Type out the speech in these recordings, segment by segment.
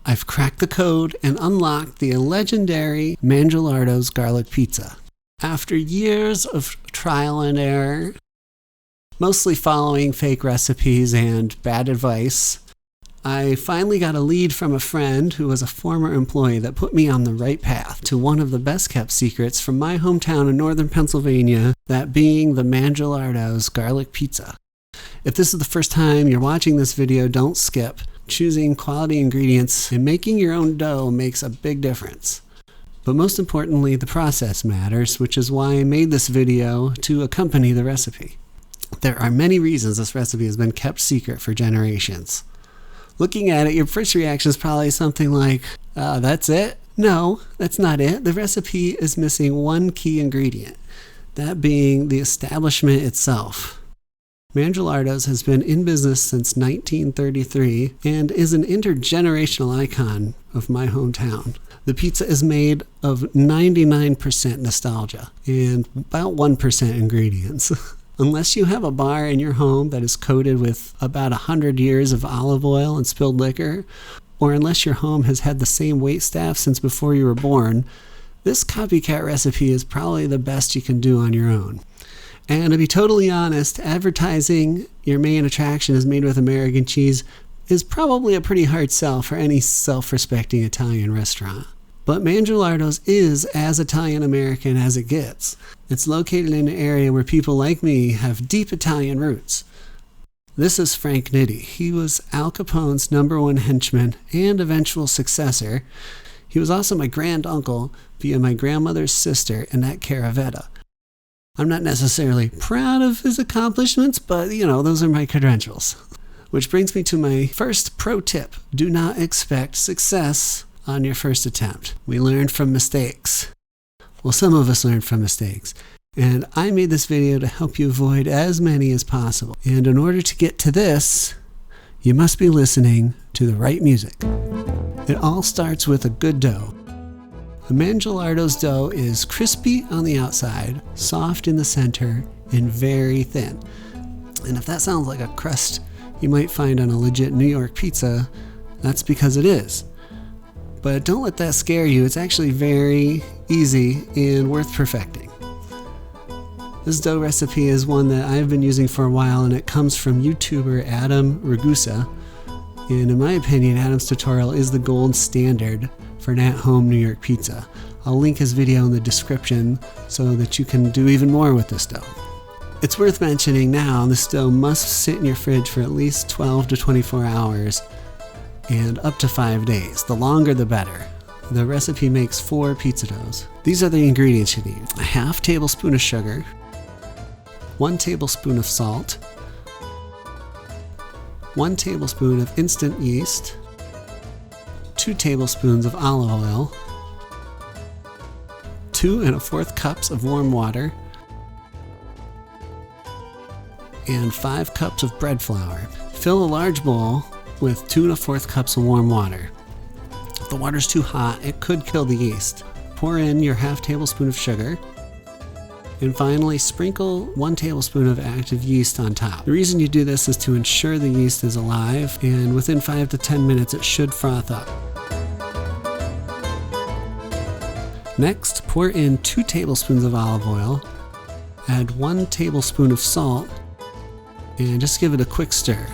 I've cracked the code and unlocked the legendary Mangialardo's garlic pizza. After years of trial and error, mostly following fake recipes and bad advice, I finally got a lead from a friend who was a former employee that put me on the right path to one of the best kept secrets from my hometown in northern Pennsylvania, that being the Mangialardo's garlic pizza. If this is the first time you're watching this video, don't skip. Choosing quality ingredients and making your own dough makes a big difference. But most importantly, the process matters, which is why I made this video to accompany the recipe. There are many reasons this recipe has been kept secret for generations. Looking at it, your first reaction is probably something like, that's it? No, that's not it. The recipe is missing one key ingredient, that being the establishment itself. Mangialardo's has been in business since 1933 and is an intergenerational icon of my hometown. The pizza is made of 99% nostalgia and about 1% ingredients. Unless you have a bar in your home that is coated with about 100 years of olive oil and spilled liquor, or unless your home has had the same waitstaff since before you were born, this copycat recipe is probably the best you can do on your own. And to be totally honest, advertising your main attraction is made with American cheese is probably a pretty hard sell for any self-respecting Italian restaurant. But Mangialardo's is as Italian-American as it gets. It's located in an area where people like me have deep Italian roots. This is Frank Nitti. He was Al Capone's #1 henchman and eventual successor. He was also my granduncle via my grandmother's sister, Annette Caravetta. I'm not necessarily proud of his accomplishments, but those are my credentials. Which brings me to my first pro tip. Do not expect success on your first attempt. We learn from mistakes. Well, some of us learn from mistakes. And I made this video to help you avoid as many as possible. And in order to get to this, you must be listening to the right music. It all starts with a good dough. A Mangialardo's dough is crispy on the outside, soft in the center, and very thin. And if that sounds like a crust you might find on a legit New York pizza, that's because it is. But don't let that scare you. It's actually very easy and worth perfecting. This dough recipe is one that I've been using for a while, and it comes from YouTuber Adam Ragusa. And in my opinion, Adam's tutorial is the gold standard for an at-home New York pizza. I'll link his video in the description so that you can do even more with this dough. It's worth mentioning now, this dough must sit in your fridge for at least 12 to 24 hours and up to 5 days. The longer the better. The recipe makes 4 pizza doughs. These are the ingredients you need. A half tablespoon of sugar, 1 tablespoon of salt, 1 tablespoon of instant yeast, 2 tablespoons of olive oil, 2 1/4 cups of warm water, and 5 cups of bread flour. Fill a large bowl with 2 1/4 cups of warm water. If the water's too hot, it could kill the yeast. Pour in your half tablespoon of sugar, and finally sprinkle 1 tablespoon of active yeast on top. The reason you do this is to ensure the yeast is alive, and within 5 to 10 minutes it should froth up. Next, pour in 2 tablespoons of olive oil, add 1 tablespoon of salt, and just give it a quick stir.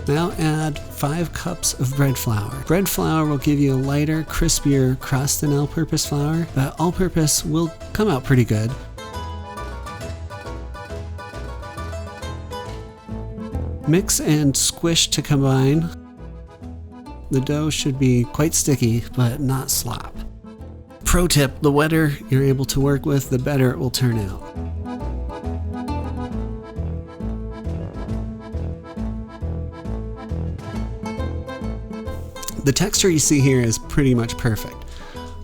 Now add 5 cups of bread flour. Bread flour will give you a lighter, crispier crust than all-purpose flour, but all-purpose will come out pretty good. Mix and squish to combine. The dough should be quite sticky, but not slop. Pro tip, the wetter you're able to work with, the better it will turn out. The texture you see here is pretty much perfect,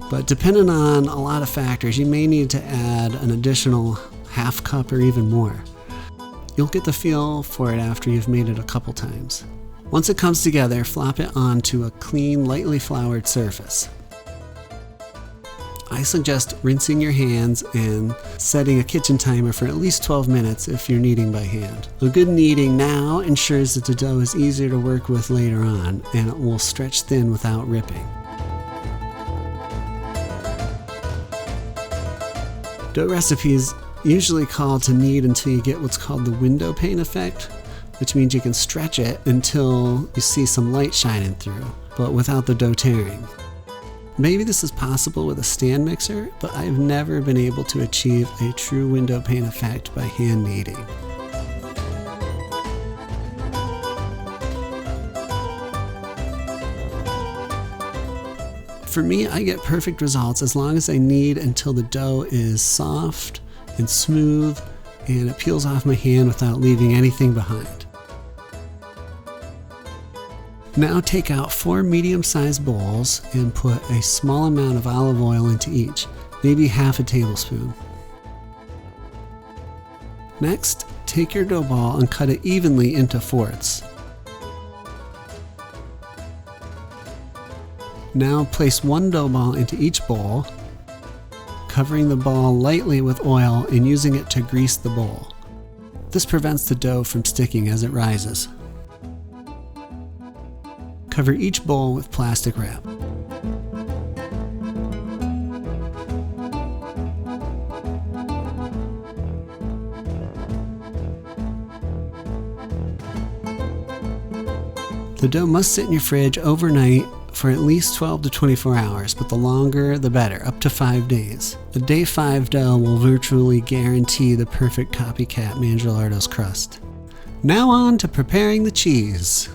but depending on a lot of factors, you may need to add an additional half cup or even more. You'll get the feel for it after you've made it a couple times. Once it comes together, flop it onto a clean, lightly floured surface. I suggest rinsing your hands and setting a kitchen timer for at least 12 minutes if you're kneading by hand. A good kneading now ensures that the dough is easier to work with later on, and it will stretch thin without ripping. Dough recipes usually call to knead until you get what's called the window pane effect, which means you can stretch it until you see some light shining through, but without the dough tearing. Maybe this is possible with a stand mixer, but I've never been able to achieve a true window pane effect by hand kneading. For me, I get perfect results as long as I knead until the dough is soft and smooth and it peels off my hand without leaving anything behind. Now take out 4 medium-sized bowls and put a small amount of olive oil into each, maybe half a tablespoon. Next, take your dough ball and cut it evenly into fourths. Now place 1 dough ball into each bowl, covering the ball lightly with oil and using it to grease the bowl. This prevents the dough from sticking as it rises. Cover each bowl with plastic wrap. The dough must sit in your fridge overnight for at least 12 to 24 hours, but the longer the better, up to 5 days. The day 5 dough will virtually guarantee the perfect copycat Mangialardo's crust. Now on to preparing the cheese,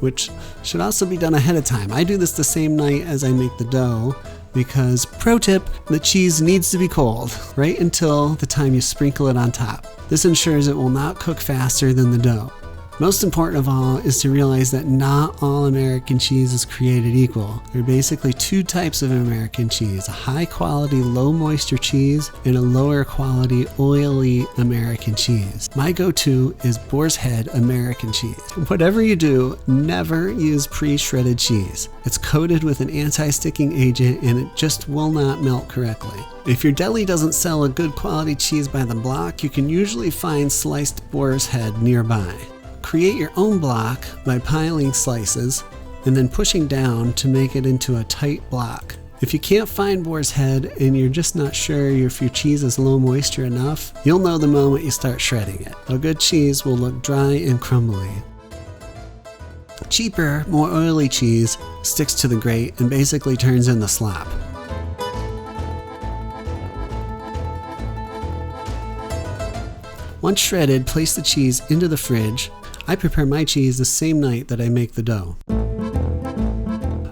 which should also be done ahead of time. I do this the same night as I make the dough because, pro tip, the cheese needs to be cold right until the time you sprinkle it on top. This ensures it will not cook faster than the dough. Most important of all is to realize that not all American cheese is created equal. There are basically 2 types of American cheese: a high quality, low moisture cheese and a lower quality, oily American cheese. My go-to is Boar's Head American cheese. Whatever you do, never use pre-shredded cheese. It's coated with an anti-sticking agent and it just will not melt correctly. If your deli doesn't sell a good quality cheese by the block, you can usually find sliced Boar's Head nearby. Create your own block by piling slices and then pushing down to make it into a tight block. If you can't find Boar's Head and you're just not sure if your cheese is low moisture enough, you'll know the moment you start shredding it. A good cheese will look dry and crumbly. Cheaper, more oily cheese sticks to the grate and basically turns into slop. Once shredded, place the cheese into the fridge. I prepare my cheese the same night that I make the dough.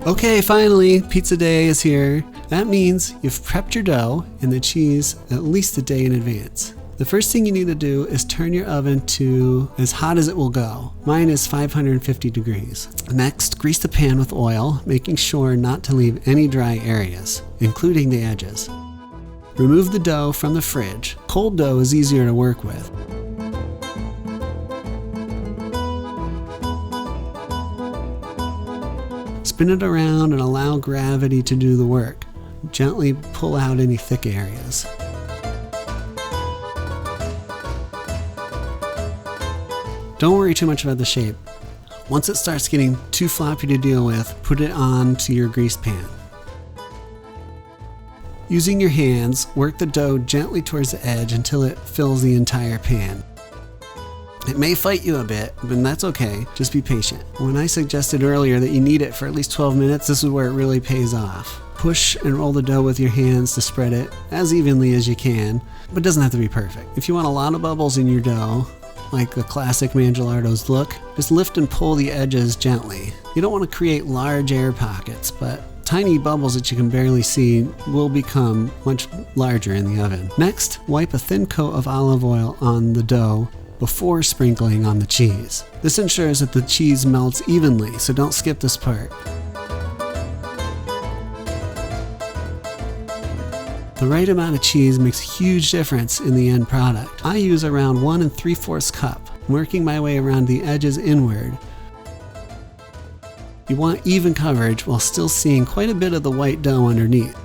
Okay, finally, pizza day is here. That means you've prepped your dough and the cheese at least a day in advance. The first thing you need to do is turn your oven to as hot as it will go. Mine is 550 degrees. Next, grease the pan with oil, making sure not to leave any dry areas, including the edges. Remove the dough from the fridge. Cold dough is easier to work with. Spin it around and allow gravity to do the work. Gently pull out any thick areas. Don't worry too much about the shape. Once it starts getting too floppy to deal with, put it onto your greased pan. Using your hands, work the dough gently towards the edge until it fills the entire pan. It may fight you a bit, but that's okay. Just be patient. When I suggested earlier that you knead it for at least 12 minutes, this is where it really pays off. Push and roll the dough with your hands to spread it as evenly as you can, but it doesn't have to be perfect. If you want a lot of bubbles in your dough, like the classic Mangialardo's look, just lift and pull the edges gently. You don't want to create large air pockets, but tiny bubbles that you can barely see will become much larger in the oven. Next, wipe a thin coat of olive oil on the dough before sprinkling on the cheese. This ensures that the cheese melts evenly, so don't skip this part. The right amount of cheese makes a huge difference in the end product. I use around 1 3/4 cup, working my way around the edges inward. You want even coverage while still seeing quite a bit of the white dough underneath.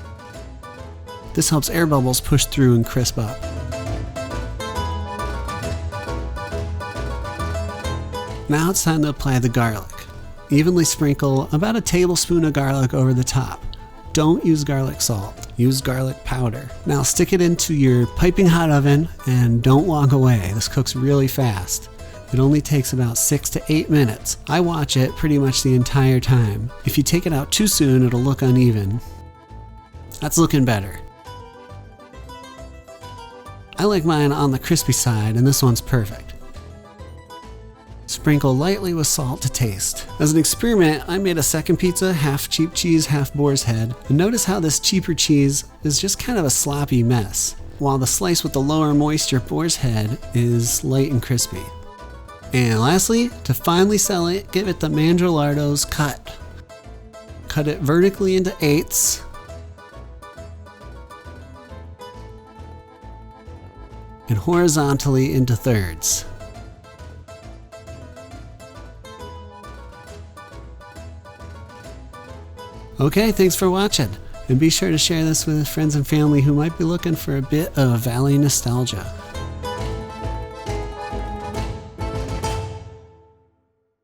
This helps air bubbles push through and crisp up. Now it's time to apply the garlic. Evenly sprinkle about a tablespoon of garlic over the top. Don't use garlic salt, use garlic powder. Now stick it into your piping hot oven and don't walk away. This cooks really fast. It only takes about 6 to 8 minutes. I watch it pretty much the entire time. If you take it out too soon, it'll look uneven. That's looking better. I like mine on the crispy side, and this one's perfect. Sprinkle lightly with salt to taste. As an experiment, I made a second pizza, half cheap cheese, half boar's head. And notice how this cheaper cheese is just kind of a sloppy mess, while the slice with the lower moisture boar's head is light and crispy. And lastly, to finally sell it, give it the Mangialardo's cut. Cut it vertically into 8ths. And horizontally into 3rds. Okay, thanks for watching, and be sure to share this with friends and family who might be looking for a bit of Valley nostalgia.